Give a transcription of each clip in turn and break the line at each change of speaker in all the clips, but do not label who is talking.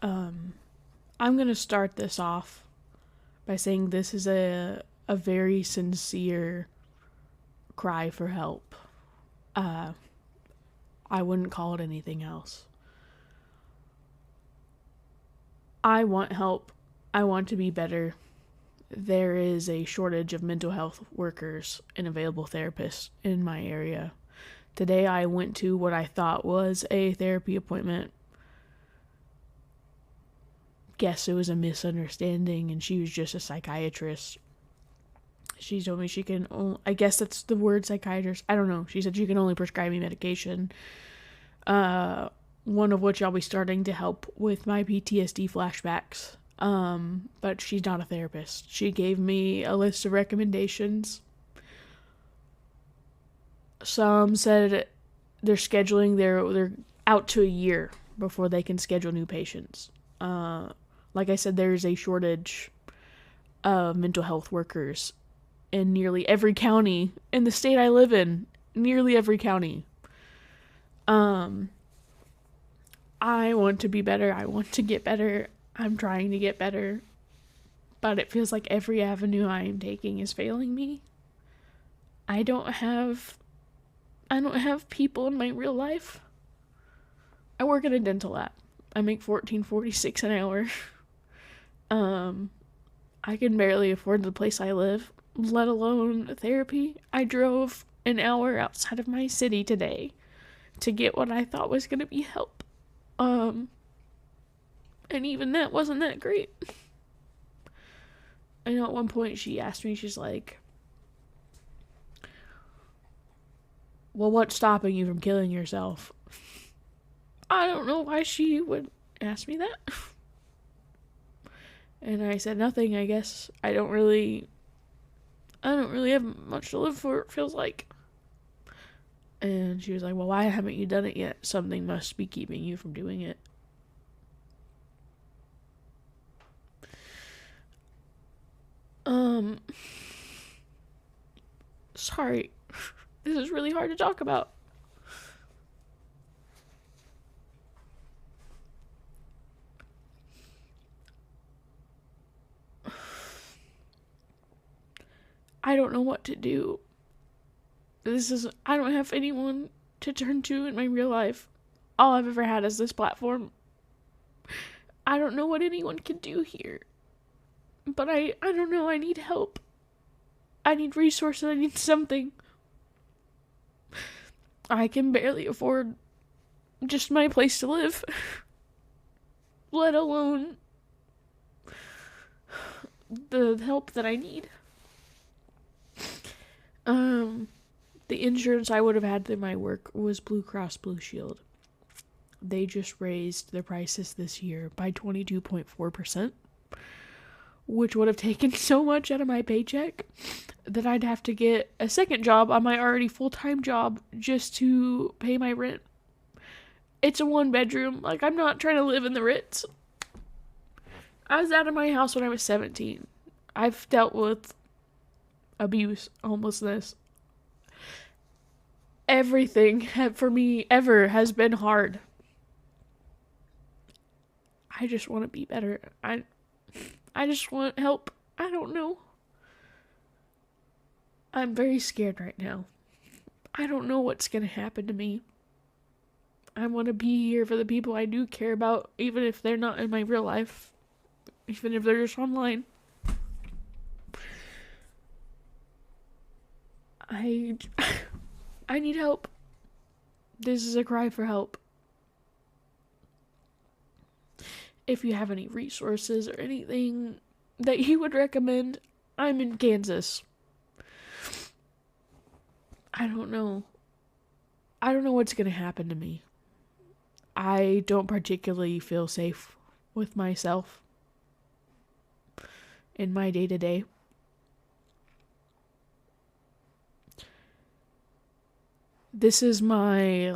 I'm going to start this off by saying this is a very sincere cry for help. I wouldn't call it anything else. I want help. I want to be better. There is a shortage of mental health workers and available therapists in my area. Today I went to what I thought was a therapy appointment. Guess it was a misunderstanding and she was just a psychiatrist. She told me she can only, I guess that's the word psychiatrist. I don't know. She said she can only prescribe me medication. One of which I'll be starting to help with my PTSD flashbacks. But she's not a therapist. She gave me a list of recommendations. Some said they're scheduling, they're out to a year before they can schedule new patients. Like I said, there's a shortage of mental health workers in nearly every county in the state I live in. Nearly every county. I want to be better. I want to get better. I'm trying to get better. But it feels like every avenue I am taking is failing me. I don't have people in my real life. I work at a dental lab. I make $14.46 an hour. I can barely afford the place I live, let alone therapy. I drove an hour outside of my city today to get what I thought was going to be help. And even that wasn't that great. I know at one point she asked me, she's like, well, what's stopping you from killing yourself? I don't know why she would ask me that. And I said nothing, I guess. I don't really have much to live for, it feels like. And she was like, well, why haven't you done it yet? Something must be keeping you from doing it. Sorry. This is really hard to talk about. I don't know what to do. I don't have anyone to turn to in my real life. All I've ever had is this platform. I don't know what anyone can do here. But I don't know, I need help. I need resources, I need something. I can barely afford just my place to live. Let alone the help that I need. The insurance I would have had through my work was Blue Cross Blue Shield. They just raised their prices this year by 22.4%, which would have taken so much out of my paycheck that I'd have to get a second job on my already full-time job just to pay my rent. It's a 1-bedroom. Like, I'm not trying to live in the Ritz. I was out of my house when I was 17. I've dealt with abuse, homelessness. Everything for me ever has been hard. I just want to be better. I just want help. I don't know. I'm very scared right now. I don't know what's going to happen to me. I want to be here for the people I do care about, even if they're not in my real life. Even if they're just online. I need help. This is a cry for help. If you have any resources or anything that you would recommend, I'm in Kansas. I don't know. I don't know what's going to happen to me. I don't particularly feel safe with myself in my day-to-day. This is my,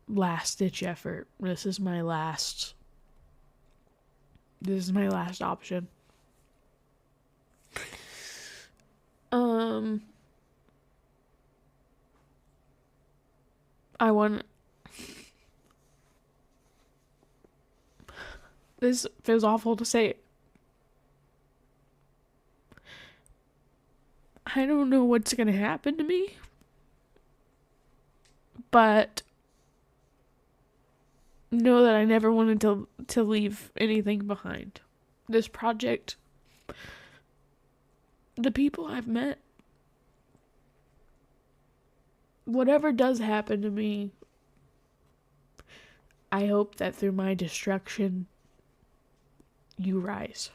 last-ditch effort. This is my last option. This feels awful to say. I don't know what's going to happen to me, but know that I never wanted to leave anything behind. This project, the people I've met, whatever does happen to me, I hope that through my destruction, you rise.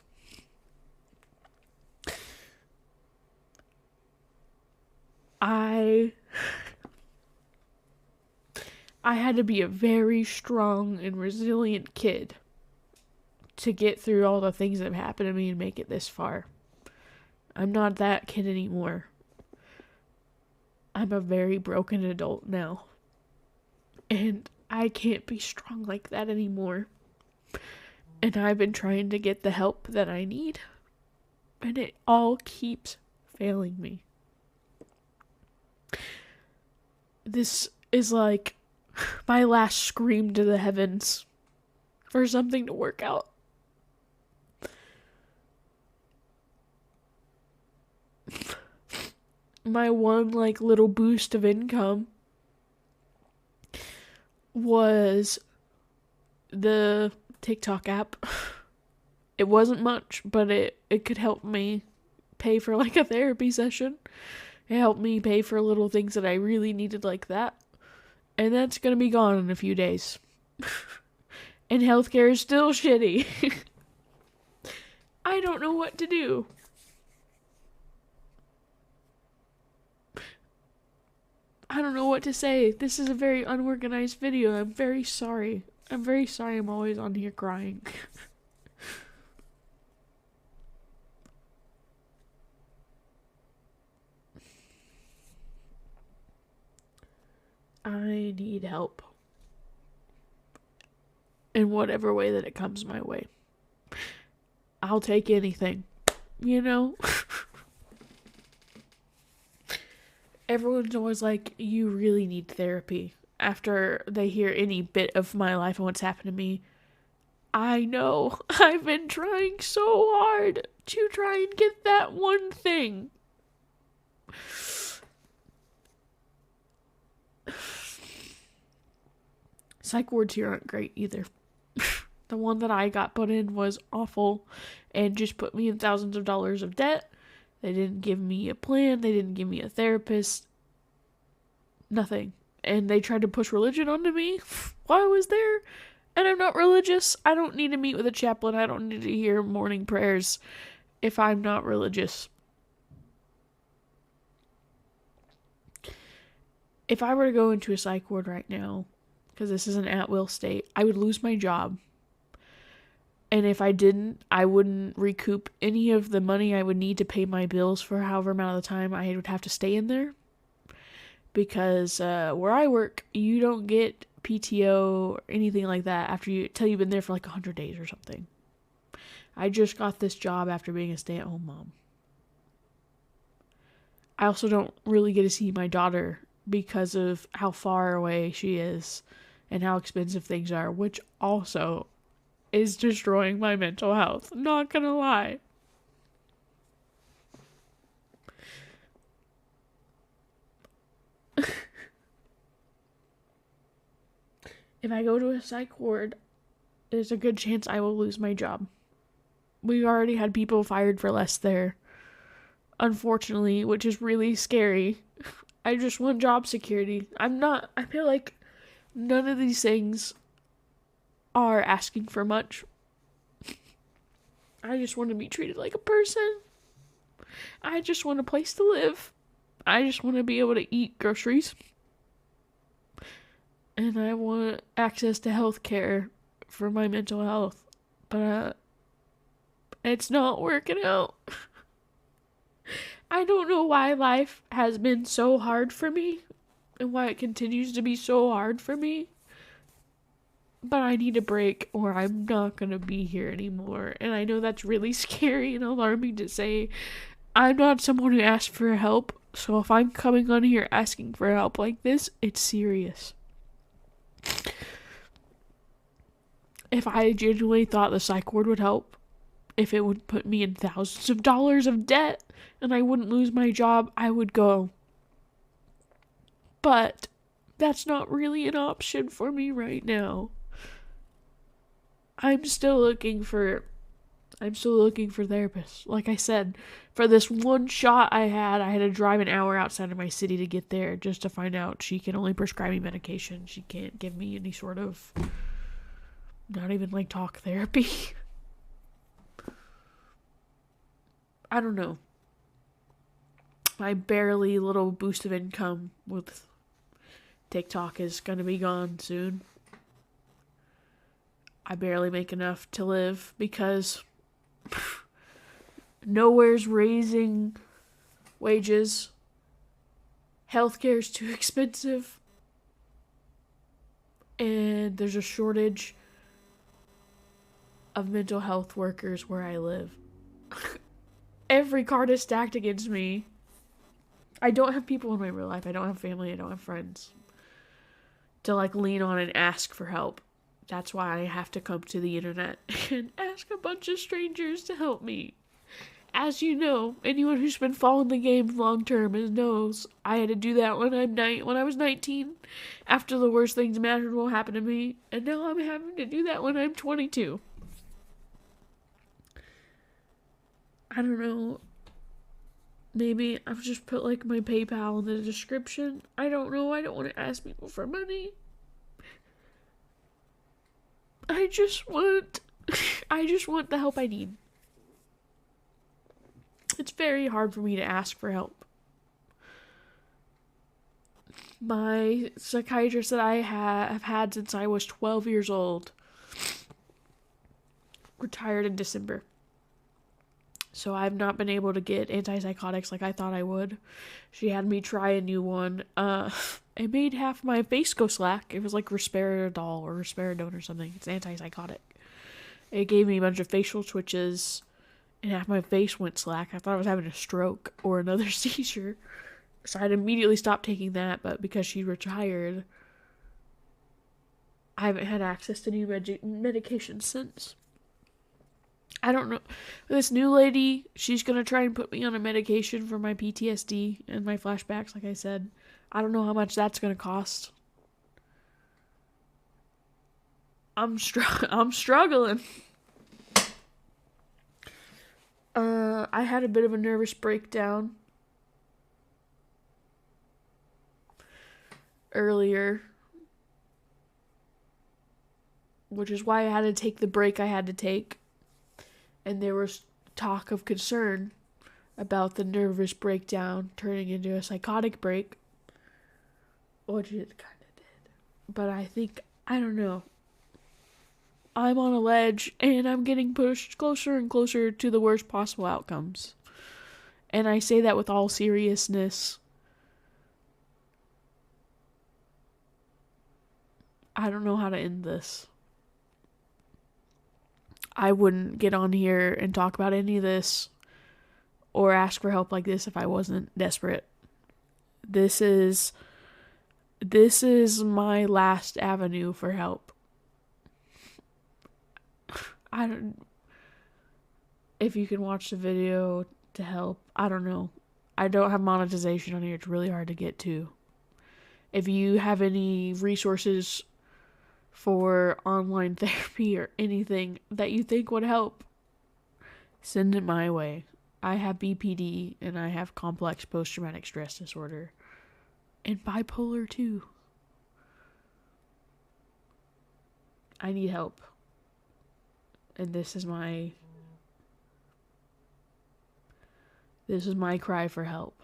I had to be a very strong and resilient kid to get through all the things that have happened to me and make it this far. I'm not that kid anymore. I'm a very broken adult now. And I can't be strong like that anymore. And I've been trying to get the help that I need. And it all keeps failing me. This is like my last scream to the heavens for something to work out. My one little boost of income was the TikTok app. It wasn't much, but it could help me pay for a therapy session. It helped me pay for little things that I really needed like that. And that's gonna be gone in a few days. And healthcare is still shitty. I don't know what to do. I don't know what to say. This is a very unorganized video. I'm very sorry. I'm always on here crying. I need help. In whatever way that it comes my way. I'll take anything. You know? Everyone's always like, you really need therapy. After they hear any bit of my life and what's happened to me. I know. I've been trying so hard to try and get that one thing. Psych wards here aren't great either. The one that I got put in was awful and just put me in thousands of dollars of debt. They didn't give me a plan. They didn't give me a therapist. Nothing. And they tried to push religion onto me while I was there. And I'm not religious. I don't need to meet with a chaplain. I don't need to hear morning prayers if I'm not religious. If I were to go into a psych ward right now, because this is an at-will state, I would lose my job. And if I didn't, I wouldn't recoup any of the money I would need to pay my bills for however amount of the time I would have to stay in there. Because where I work, you don't get PTO or anything like that till you've been there for 100 days or something. I just got this job after being a stay-at-home mom. I also don't really get to see my daughter because of how far away she is and how expensive things are, which also is destroying my mental health. Not gonna lie. If I go to a psych ward, there's a good chance I will lose my job. We've already had people fired for less there, unfortunately, which is really scary. I just want job security. I feel like none of these things are asking for much. I just want to be treated like a person. I just want a place to live. I just want to be able to eat groceries. And I want access to health care for my mental health. But it's not working out. I don't know why life has been so hard for me and why it continues to be so hard for me. But I need a break or I'm not going to be here anymore. And I know that's really scary and alarming to say. I'm not someone who asks for help. So if I'm coming on here asking for help like this, it's serious. If I genuinely thought the psych ward would help, if it would put me in thousands of dollars of debt and I wouldn't lose my job, I would go. But that's not really an option for me right now. I'm still looking for therapists. Like I said, for this one shot I had to drive an hour outside of my city to get there just to find out she can only prescribe me medication. She can't give me any sort of, not even like talk therapy. I don't know. My barely little boost of income with TikTok is gonna be gone soon. I barely make enough to live because nowhere's raising wages. Healthcare's too expensive. And there's a shortage of mental health workers where I live. Every card is stacked against me. I don't have people in my real life. I don't have family. I don't have friends to like lean on and ask for help. That's why I have to come to the internet and ask a bunch of strangers to help me. As you know, anyone who's been following the game long term knows I had to do that when I was 19, after the worst things imaginable happened to me, and now I'm having to do that when I'm 22. I don't know. Maybe I've just put like my PayPal in the description. I don't know. I don't want to ask people for money. I just want the help I need. It's very hard for me to ask for help. My psychiatrist that I have had since I was 12 years old retired in December. So I've not been able to get antipsychotics like I thought I would. She had me try a new one. It made half my face go slack. It was like risperidone or risperidone or something. It's antipsychotic. It gave me a bunch of facial twitches, and half my face went slack. I thought I was having a stroke or another seizure. So I'd immediately stopped taking that, but because she retired, I haven't had access to new medication since. I don't know. This new lady, she's going to try and put me on a medication for my PTSD and my flashbacks, like I said. I don't know how much that's going to cost. I'm struggling. I had a bit of a nervous breakdown earlier, which is why I had to take the break I had to take. And there was talk of concern about the nervous breakdown turning into a psychotic break, which it kind of did. But I don't know. I'm on a ledge, and I'm getting pushed closer and closer to the worst possible outcomes. And I say that with all seriousness. I don't know how to end this. I wouldn't get on here and talk about any of this or ask for help like this if I wasn't desperate. This is my last avenue for help. If you can watch the video to help, I don't know. I don't have monetization on here. It's really hard to get to. If you have any resources for online therapy or anything that you think would help, send it my way. I have BPD and I have complex post-traumatic stress disorder and bipolar too. I need help. And this is my cry for help.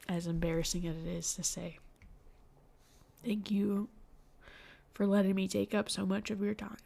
As embarrassing as it is to say. Thank you for letting me take up so much of your time.